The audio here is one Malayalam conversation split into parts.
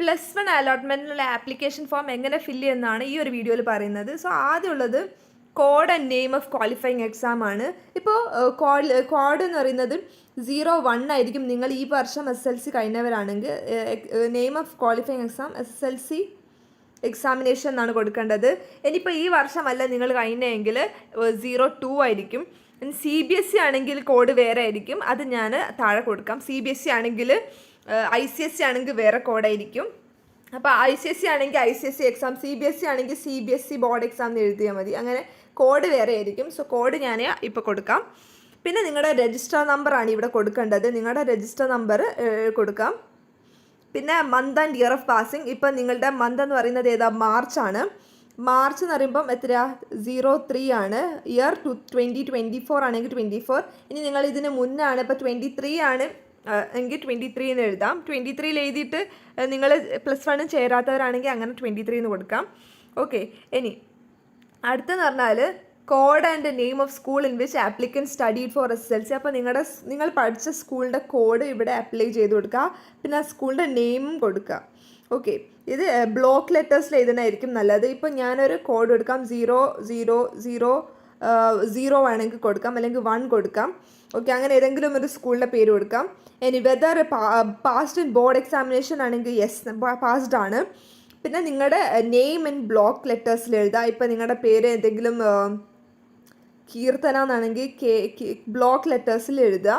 +1 അലോട്ട്മെൻറ്റിനുള്ള ആപ്ലിക്കേഷൻ ഫോം എങ്ങനെ ഫില്ല് ചെയ്യുന്നതാണ് ഈ ഒരു വീഡിയോയിൽ പറയുന്നത്. സോ ആദ്യമുള്ളത് code and name of qualifying exam ആണ്. ഇപ്പോൾ കോഡ് എന്ന് പറയുന്നത് 01 ആയിരിക്കും. നിങ്ങൾ ഈ വർഷം SSLC കഴിഞ്ഞവരാണെങ്കിൽ name of qualifying exam SSLC examination എന്നാണ് കൊടുക്കേണ്ടത്. ഇനിയിപ്പോൾ ഈ വർഷമല്ല നിങ്ങൾ കഴിഞ്ഞെങ്കിൽ 02 ആയിരിക്കും. CBSE ആണെങ്കിൽ കോഡ് വേറെ ആയിരിക്കും, അത് ഞാൻ താഴെ കൊടുക്കാം. CBSE ആണെങ്കിൽ ICSE ആണെങ്കിൽ വേറെ കോഡായിരിക്കും. അപ്പോൾ ICSE ആണെങ്കിൽ ICSE എക്സാം, CBSE ആണെങ്കിൽ CBSE ബോർഡ് എക്സാം എന്ന് എഴുതിയാൽ മതി. അങ്ങനെ കോഡ് വേറെ ആയിരിക്കും. സോ കോഡ് ഞാൻ ഇപ്പോൾ കൊടുക്കാം. പിന്നെ നിങ്ങളുടെ രജിസ്റ്റർ നമ്പറാണ് ഇവിടെ കൊടുക്കേണ്ടത്. നിങ്ങളുടെ രജിസ്റ്റർ നമ്പർ കൊടുക്കാം. പിന്നെ month and year of passing. ഇപ്പം നിങ്ങളുടെ മന്ത് എന്ന് പറയുന്നത് ഏതാ? മാർച്ചാണ്. മാർച്ച് എന്ന് പറയുമ്പം എത്ര? 03 ആണ്. ഇയർ 2024 ആണെങ്കിൽ 24. ഇനി നിങ്ങൾ ഇതിന് മുന്നാണ്, ഇപ്പോൾ 23 ആണ് എങ്കിൽ 23 എന്ന് എഴുതാം. 23 എഴുതിയിട്ട് നിങ്ങൾ +1 ചേരാത്തവരാണെങ്കിൽ അങ്ങനെ 23 എന്ന് കൊടുക്കാം. ഓക്കെ. ഇനി അടുത്തെന്ന് പറഞ്ഞാൽ code and name of school in which applicant studied for SSLC. അപ്പോൾ നിങ്ങൾ പഠിച്ച സ്കൂളിൻ്റെ കോഡ് ഇവിടെ അപ്ലൈ ചെയ്ത് കൊടുക്കുക. പിന്നെ ആ സ്കൂളിൻ്റെ നെയിമും കൊടുക്കുക. ഓക്കെ. ഇത് ബ്ലോക്ക് ലെറ്റേഴ്സിൽ എഴുതണമായിരിക്കും നല്ലത്. ഇപ്പോൾ ഞാനൊരു കോഡ് കൊടുക്കാം. 000 വേണമെങ്കിൽ കൊടുക്കാം, അല്ലെങ്കിൽ 1 കൊടുക്കാം. ഓക്കെ. അങ്ങനെ ഏതെങ്കിലും ഒരു സ്കൂളിൻ്റെ പേര് കൊടുക്കാം. ഇനി whether passed in board examination ആണെങ്കിൽ യെസ് പാസ്ഡ് ആണ്. പിന്നെ നിങ്ങളുടെ നെയിം ഇൻ ബ്ലോക്ക് ലെറ്റേഴ്സിൽ എഴുതുക. ഇപ്പം നിങ്ങളുടെ പേര് എന്തെങ്കിലും കീർത്തന എന്നാണെങ്കിൽ ബ്ലോക്ക് ലെറ്റേഴ്സിൽ എഴുതുക.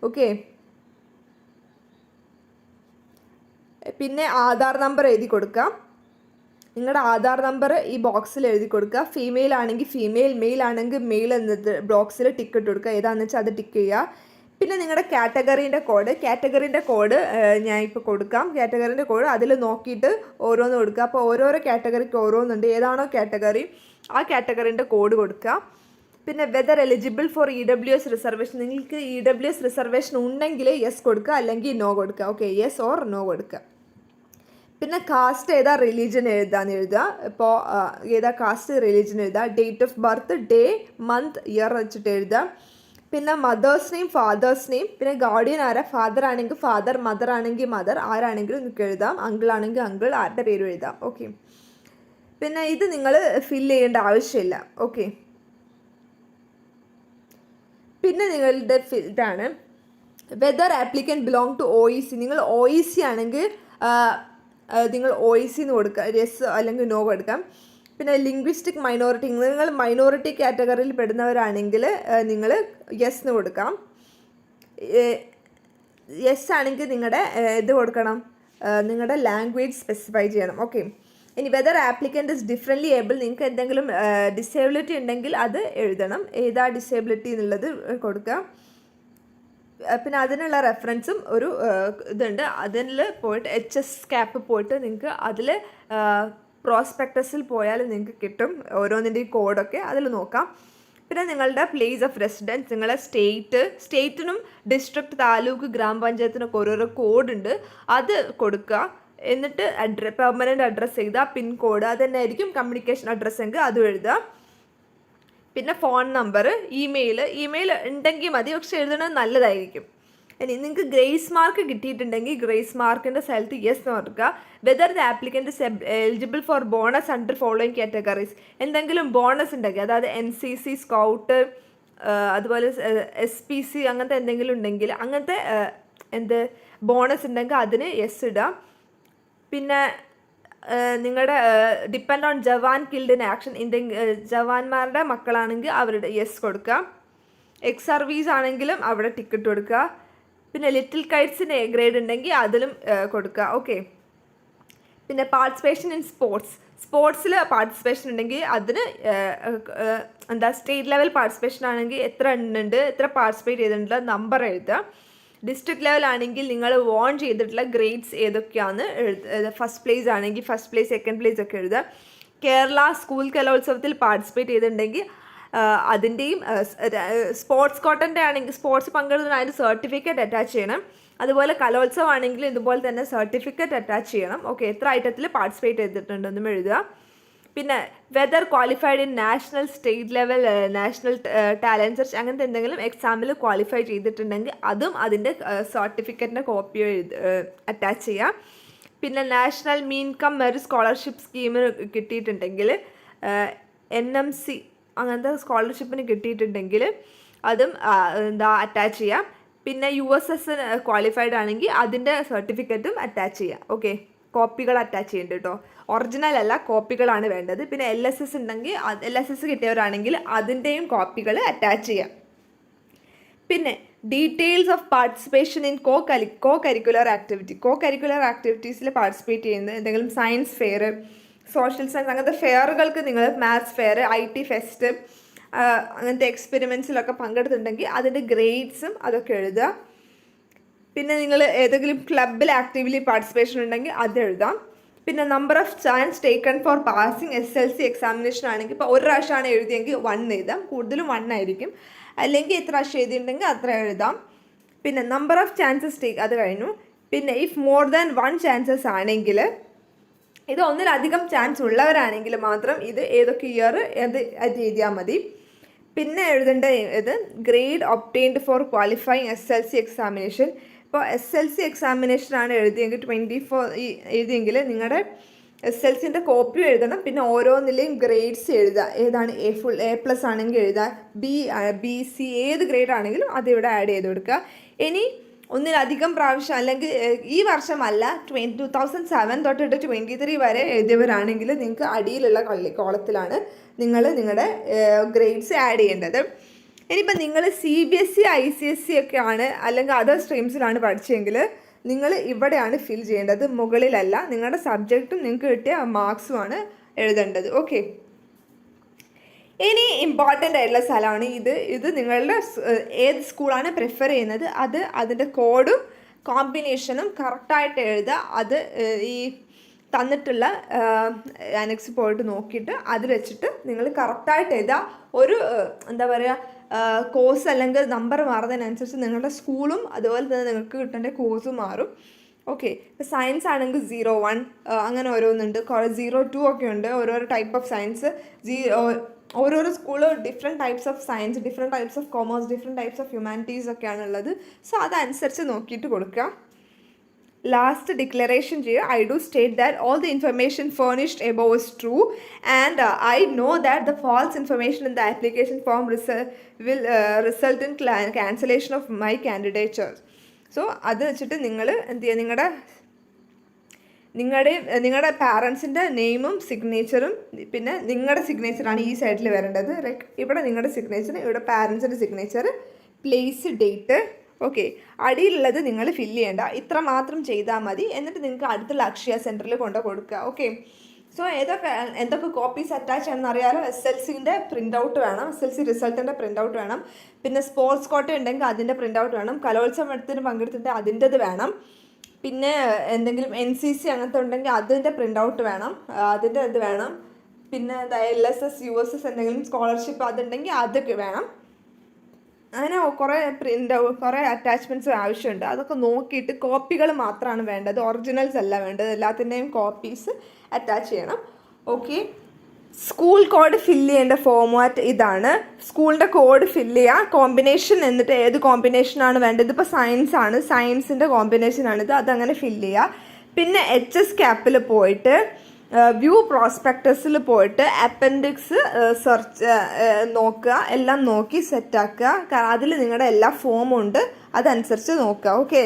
ഓക്കെ. പിന്നെ ആധാർ നമ്പർ എഴുതി കൊടുക്കുക. നിങ്ങളുടെ ആധാർ നമ്പർ ഈ ബോക്സിൽ എഴുതി കൊടുക്കുക. ഫീമെയിൽ ആണെങ്കിൽ ഫീമെയിൽ, മെയിൽ ആണെങ്കിൽ മെയിൽ എന്നത് ബോക്സിൽ ടിക്ക് ഇട്ട് കൊടുക്കുക. ഏതാണെന്ന് വെച്ചാൽ അത് ടിക്ക് ചെയ്യുക. പിന്നെ നിങ്ങളുടെ കാറ്റഗറീൻ്റെ കോഡ് ഞാൻ ഇപ്പോൾ കൊടുക്കാം. കാറ്റഗറീൻ്റെ കോഡ് അതിൽ നോക്കിയിട്ട് ഓരോന്ന് കൊടുക്കുക. അപ്പോൾ ഓരോരോ കാറ്റഗറിക്ക് ഓരോന്നുണ്ട്. ഏതാണോ കാറ്റഗറി ആ കാറ്റഗറീൻ്റെ കോഡ് കൊടുക്കുക. പിന്നെ whether eligible for EWS reservation. നിങ്ങൾക്ക് EWS റിസർവേഷൻ ഉണ്ടെങ്കിൽ യെസ് കൊടുക്കുക, അല്ലെങ്കിൽ നോ കൊടുക്കുക. ഓക്കെ. യെസ് ഓർ നോ കൊടുക്കുക. പിന്നെ കാസ്റ്റ് ഏതാ, റിലീജിയൻ എഴുതുക. ഇപ്പോൾ ഏതാ കാസ്റ്റ്, റിലീജിയൻ എഴുതുക. Date of birth, day, month, year വെച്ചിട്ട് എഴുതുക. പിന്നെ മദേഴ്സ് നെയിം, ഫാദേഴ്സ് നെയിം. പിന്നെ ഗാർഡിയൻ ആരാ? ഫാദർ ആണെങ്കിൽ ഫാദർ, മദർ ആണെങ്കിൽ മദർ, ആരാണെങ്കിലും നിങ്ങൾക്ക് എഴുതാം. അങ്കിൾ ആണെങ്കിൽ അങ്കിൾ, ആരുടെ പേരും എഴുതാം. ഓക്കെ. പിന്നെ ഇത് നിങ്ങൾ ഫില്ല് ചെയ്യേണ്ട ആവശ്യമില്ല. ഓക്കെ. പിന്നെ നിങ്ങളുടെ ഇതാണ് whether applicant belong to OEC. നിങ്ങൾ OEC ആണെങ്കിൽ നിങ്ങൾ OEC എന്ന് കൊടുക്കുക, യെസ് അല്ലെങ്കിൽ നോ കൊടുക്കാം. പിന്നെ ലിംഗ്വിസ്റ്റിക് മൈനോറിറ്റി, നിങ്ങൾ മൈനോറിറ്റി കാറ്റഗറിയിൽ പെടുന്നവരാണെങ്കിൽ നിങ്ങൾ യെസ് എന്ന് കൊടുക്കാം. യെസ് ആണെങ്കിൽ നിങ്ങളുടെ ഇത് കൊടുക്കണം, നിങ്ങളുടെ ലാംഗ്വേജ് സ്പെസിഫൈ ചെയ്യണം. ഓക്കെ. ഇനി whether applicant is differently able. നിങ്ങൾക്ക് എന്തെങ്കിലും ഡിസേബിലിറ്റി ഉണ്ടെങ്കിൽ അത് എഴുതണം. ഏതാ ഡിസേബിലിറ്റി എന്നുള്ളത് കൊടുക്കുക. പിന്നെ അതിനുള്ള റെഫറൻസും ഒരു ഇതുണ്ട്. അതിൽ പോയിട്ട് HS CAP പോയിട്ട് നിങ്ങൾക്ക് അതിൽ പ്രോസ്പെക്ടസിൽ പോയാൽ നിങ്ങൾക്ക് കിട്ടും ഓരോന്നിൻ്റെയും കോഡൊക്കെ അതിൽ നോക്കാം. പിന്നെ നിങ്ങളുടെ പ്ലേസ് ഓഫ് റെസിഡൻസ്, നിങ്ങളുടെ സ്റ്റേറ്റിനും ഡിസ്ട്രിക്ട്, താലൂക്ക്, ഗ്രാമപഞ്ചായത്തിനൊക്കെ ഓരോരോ കോഡുണ്ട്, അത് കൊടുക്കുക. എന്നിട്ട് പെർമനൻറ്റ് അഡ്രസ്സ് എഴുതുക. പിൻകോഡ് അത് തന്നെ ആയിരിക്കും. കമ്മ്യൂണിക്കേഷൻ അഡ്രസ്സ് എങ്കിൽ അതും എഴുതുക. പിന്നെ ഫോൺ നമ്പർ, ഇമെയിൽ ഉണ്ടെങ്കിൽ മതി, പക്ഷെ എഴുതണത് നല്ലതായിരിക്കും. ഇനി നിങ്ങൾക്ക് ഗ്രേസ് മാർക്ക് കിട്ടിയിട്ടുണ്ടെങ്കിൽ ഗ്രേസ് മാർക്കിൻ്റെ സ്ഥലത്ത് യെസ് എന്ന് കൊടുക്കുക. Whether the applicant is eligible for bonus under following categories. എന്തെങ്കിലും ബോണസ് ഉണ്ടെങ്കിൽ, അതായത് NCC, സ്കൗട്ട്, അതുപോലെ SPC അങ്ങനത്തെ എന്തെങ്കിലും ഉണ്ടെങ്കിൽ, അങ്ങനത്തെ ബോണസ് ഉണ്ടെങ്കിൽ അതിന് യെസ് ഇടുക. പിന്നെ നിങ്ങളുടെ depend on jawan killed in action, ജവാന്മാരുടെ മക്കളാണെങ്കിൽ അവരുടെ യെസ് കൊടുക്കുക. എക്സ് സർവീസ് ആണെങ്കിലും അവിടെ ടിക്കറ്റ് കൊടുക്കുക. പിന്നെ ലിറ്റിൽ കൈറ്റ്സിന് A ഗ്രേഡ് ഉണ്ടെങ്കിൽ അതിലും കൊടുക്കുക. ഓക്കെ. പിന്നെ പാർട്ടിസിപ്പേഷൻ ഇൻ സ്പോർട്സിൽ പാർട്ടിസിപ്പേഷൻ ഉണ്ടെങ്കിൽ അതിന് സ്റ്റേറ്റ് ലെവൽ പാർട്ടിസിപ്പേഷൻ ആണെങ്കിൽ എത്ര എണ്ണുണ്ട്, എത്ര പാർട്ടിസിപ്പേറ്റ് ചെയ്തിട്ടുള്ള നമ്പർ എഴുതുക. ഡിസ്ട്രിക്ട് ലെവലാണെങ്കിൽ നിങ്ങൾ വോൺ ചെയ്തിട്ടുള്ള ഗ്രേഡ്സ് ഏതൊക്കെയാണ് ഫസ്റ്റ് പ്ലേസ് ആണെങ്കിൽ ഫസ്റ്റ് പ്ലേസ്, സെക്കൻഡ് പ്ലേസ് ഒക്കെ എഴുതുക. കേരള സ്കൂൾ കലോത്സവത്തിൽ പാർട്ടിസിപ്പേറ്റ് ചെയ്തിട്ടുണ്ടെങ്കിൽ അതിൻ്റെയും സ്പോർട്സ് കോട്ടൻ്റെ ആണെങ്കിൽ സ്പോർട്സ് പങ്കെടുക്കുന്ന അതിൻ്റെ സർട്ടിഫിക്കറ്റ് അറ്റാച്ച് ചെയ്യണം. അതുപോലെ കലോത്സവം ആണെങ്കിലും ഇതുപോലെ തന്നെ സർട്ടിഫിക്കറ്റ് അറ്റാച്ച് ചെയ്യണം. ഓക്കെ. എത്ര ഐറ്റത്തിൽ പാർട്ടിസിപ്പേറ്റ് ചെയ്തിട്ടുണ്ടെന്നും എഴുതുക. പിന്നെ whether qualified in national, state level, national talent search അങ്ങനത്തെ എന്തെങ്കിലും എക്സാമിൽ ക്വാളിഫൈ ചെയ്തിട്ടുണ്ടെങ്കിൽ അതും അതിൻ്റെ സർട്ടിഫിക്കറ്റിൻ്റെ കോപ്പി അറ്റാച്ച് ചെയ്യുക. പിന്നെ നാഷണൽ മീൻകം മെറിറ്റ് സ്കോളർഷിപ്പ് സ്കീമിന് കിട്ടിയിട്ടുണ്ടെങ്കിൽ, NMC അങ്ങനത്തെ സ്കോളർഷിപ്പിന് കിട്ടിയിട്ടുണ്ടെങ്കിൽ അതും അറ്റാച്ച് ചെയ്യാം. പിന്നെ USS ക്വാളിഫൈഡ് ആണെങ്കിൽ അതിൻ്റെ സർട്ടിഫിക്കറ്റും അറ്റാച്ച് ചെയ്യാം. ഓക്കെ, കോപ്പികൾ അറ്റാച്ച് ചെയ്യുന്നുണ്ട് കേട്ടോ, ഒറിജിനൽ അല്ല, കോപ്പികളാണ് വേണ്ടത്. പിന്നെ LSS ഉണ്ടെങ്കിൽ LSS കിട്ടിയവരാണെങ്കിൽ അതിൻ്റെയും കോപ്പികൾ അറ്റാച്ച് ചെയ്യാം. പിന്നെ details of participation in co curricular ആക്ടിവിറ്റീസിൽ പാർട്ടിസിപ്പേറ്റ് ചെയ്യുന്നത്, എന്തെങ്കിലും സയൻസ് ഫെയർ, സോഷ്യൽ സയൻസ് അങ്ങനത്തെ ഫെയറുകൾക്ക് നിങ്ങൾ മാത്സ് ഫെയർ, IT ഫെസ്റ്റ് അങ്ങനത്തെ എക്സ്പെരിമെൻറ്റ്സിലൊക്കെ പങ്കെടുത്തിട്ടുണ്ടെങ്കിൽ അതിൻ്റെ ഗ്രേഡ്സും അതൊക്കെ എഴുതുക. പിന്നെ നിങ്ങൾ ഏതെങ്കിലും ക്ലബിൽ ആക്റ്റീവ്ലി പാർട്ടിസിപ്പേഷൻ ഉണ്ടെങ്കിൽ അത് എഴുതാം. പിന്നെ number of chance taken four passing SLC examination ആണെങ്കിൽ ഇപ്പോൾ ഒരു പ്രാവശ്യമാണ് എഴുതിയെങ്കിൽ 1 എഴുതാം, കൂടുതലും 1 ആയിരിക്കും. അല്ലെങ്കിൽ എത്ര പ്രാവശ്യം എഴുതിയിട്ടുണ്ടെങ്കിൽ അത്ര എഴുതാം. പിന്നെ നമ്പർ ഓഫ് ചാൻസസ് ടേക്ക് അത് കഴിഞ്ഞു. പിന്നെ ഇഫ് മോർ ദാൻ 1 ചാൻസസ് ആണെങ്കിൽ, ഇത് ഒന്നിലധികം ചാൻസ് ഉള്ളവരാണെങ്കിൽ മാത്രം ഇത് ഏതൊക്കെ ഇയർ അത് എഴുതിയാൽ മതി. പിന്നെ എഴുതേണ്ട ഇത് grade obtained for qualifying SLC examination. ഇപ്പോൾ SLC എക്സാമിനേഷനാണ് എഴുതിയെങ്കിൽ 24 എഴുതിയെങ്കിൽ നിങ്ങളുടെ SLCൻ്റെ കോപ്പി എഴുതണം. പിന്നെ ഓരോന്നിലെയും ഗ്രേഡ്സ് എഴുതുക, ഏതാണ് A+ ആണെങ്കിൽ എഴുതുക, B, C ഏത് ഗ്രേഡ് ആണെങ്കിലും അതിവിടെ ആഡ് ചെയ്ത് കൊടുക്കുക. ഇനി ഒന്നിലധികം പ്രാവശ്യം അല്ലെങ്കിൽ ഈ വർഷമല്ല 2007 തൊട്ടിട്ട് 23 വരെ എഴുതിയവരാണെങ്കിൽ നിങ്ങൾക്ക് അടിയിലുള്ള കോളത്തിലാണ് നിങ്ങൾ നിങ്ങളുടെ ഗ്രേഡ്സ് ആഡ് ചെയ്യേണ്ടത്. ഇനിയിപ്പോൾ നിങ്ങൾ CBSE ICSE ഒക്കെ ആണ് അല്ലെങ്കിൽ അതർ സ്ട്രീംസിലാണ് പഠിച്ചെങ്കിൽ നിങ്ങൾ ഇവിടെയാണ് ഫിൽ ചെയ്യേണ്ടത്, മുകളിലല്ല. നിങ്ങളുടെ സബ്ജക്റ്റും നിങ്ങൾക്ക് കിട്ടിയ മാർക്സുമാണ് എഴുതേണ്ടത്. ഓക്കെ, ഇനി ഇമ്പോർട്ടൻ്റ് ആയിട്ടുള്ള സ്ഥലമാണ് ഇത് നിങ്ങളുടെ ഏത് സ്കൂളാണ് പ്രിഫർ ചെയ്യുന്നത് അതിൻ്റെ കോഡും കോമ്പിനേഷനും കറക്റ്റായിട്ട് എഴുതുക. അത് ഈ തന്നിട്ടുള്ള അനക്സ് പോയിട്ട് നോക്കിയിട്ട് അത് വെച്ചിട്ട് നിങ്ങൾ കറക്റ്റായിട്ട് എഴുതുക. ഒരു എന്താ പറയുക, കോഴ്സ് അല്ലെങ്കിൽ നമ്പർ മാറുന്നതിനനുസരിച്ച് നിങ്ങളുടെ സ്കൂളും അതുപോലെ തന്നെ നിങ്ങൾക്ക് കിട്ടേണ്ട കോഴ്സും മാറും. ഓക്കെ, ഇപ്പോൾ സയൻസ് ആണെങ്കിൽ 01 അങ്ങനെ ഓരോന്നുണ്ട്, 02 ഒക്കെ ഉണ്ട്, ഓരോരോ ടൈപ്പ് ഓഫ് സയൻസ്. ഓരോരോ school different types of science, different types of commerce, different types of humanities ഒക്കെയാണ് ഉള്ളത്. സോ അതനുസരിച്ച് നോക്കിയിട്ട് കൊടുക്കുക. ലാസ്റ്റ് ഡിക്ലറേഷൻ ചെയ്യുക. I do state that all the information furnished above is true and I know that the false information in the application form will result in cancellation of my candidature. So അത് വെച്ചിട്ട് നിങ്ങൾ എന്ത് ചെയ്യുക, നിങ്ങളുടെ പാരൻസിൻ്റെ നെയിമും സിഗ്നേച്ചറും പിന്നെ നിങ്ങളുടെ സിഗ്നേച്ചറാണ് ഈ സൈഡിൽ വരേണ്ടത്. ലൈക്ക് ഇവിടെ നിങ്ങളുടെ സിഗ്നേച്ചർ, ഇവിടെ പാരൻസിൻ്റെ സിഗ്നേച്ചർ, പ്ലേസ്, ഡേറ്റ്. ഓക്കെ, അടിയിലുള്ളത് നിങ്ങൾ ഫില്ല് ചെയ്യേണ്ട, ഇത്ര മാത്രം ചെയ്താൽ മതി. എന്നിട്ട് നിങ്ങൾക്ക് അടുത്തുള്ള അക്ഷയ സെൻറ്ററിൽ കൊണ്ട് കൊടുക്കുക. ഓക്കെ, സോ എന്തൊക്കെ കോപ്പീസ് അറ്റാച്ച് ചെയ്യണമെന്ന് അറിയാലോ. SLCൻ്റെ പ്രിൻ്റ് ഔട്ട് വേണം, SLC റിസൾട്ടിൻ്റെ പ്രിൻ്റ് ഔട്ട് വേണം. പിന്നെ സ്പോർട്സ് കോട്ട ഉണ്ടെങ്കിൽ അതിൻ്റെ പ്രിൻ്റ് ഔട്ട് വേണം. കലോത്സവത്തിന് പങ്കെടുത്തിട്ട് അതിൻ്റെത് വേണം. പിന്നെ എന്തെങ്കിലും NCC അങ്ങനത്തെ ഉണ്ടെങ്കിൽ അതിൻ്റെ പ്രിൻ്റ് ഔട്ട് വേണം, അതിൻ്റെ ഇത് വേണം. പിന്നെ LSS USS എന്തെങ്കിലും സ്കോളർഷിപ്പ് അതുണ്ടെങ്കിൽ അതൊക്കെ വേണം. അങ്ങനെ കുറേ അറ്റാച്ച്മെൻറ്റ്സ് ആവശ്യമുണ്ട്. അതൊക്കെ നോക്കിയിട്ട് കോപ്പികൾ മാത്രമാണ് വേണ്ടത്, ഒറിജിനൽസ് അല്ല വേണ്ടത്. എല്ലാത്തിൻ്റെയും കോപ്പീസ് അറ്റാച്ച് ചെയ്യണം. ഓക്കെ, സ്കൂൾ കോഡ് ഫില്ല് ചെയ്യേണ്ട ഫോർമാറ്റ് ഇതാണ്. സ്കൂളിൻ്റെ കോഡ് ഫില്ല് ചെയ്യുക, കോമ്പിനേഷൻ, എന്നിട്ട് ഏത് കോമ്പിനേഷനാണ് വേണ്ടത്. ഇപ്പോൾ സയൻസ് ആണ്, സയൻസിൻ്റെ കോമ്പിനേഷനാണിത്, അതങ്ങനെ ഫില്ല് ചെയ്യുക. പിന്നെ HS ക്യാപ്പിൽ പോയിട്ട് വ്യൂ പ്രോസ്പെക്ടസിൽ പോയിട്ട് അപ്പൻഡിക്സ് സെർച്ച് നോക്കുക, എല്ലാം നോക്കി സെറ്റാക്കുക. അതിൽ നിങ്ങളുടെ എല്ലാ ഫോമും ഉണ്ട്, അതനുസരിച്ച് നോക്കുക. ഓക്കെ.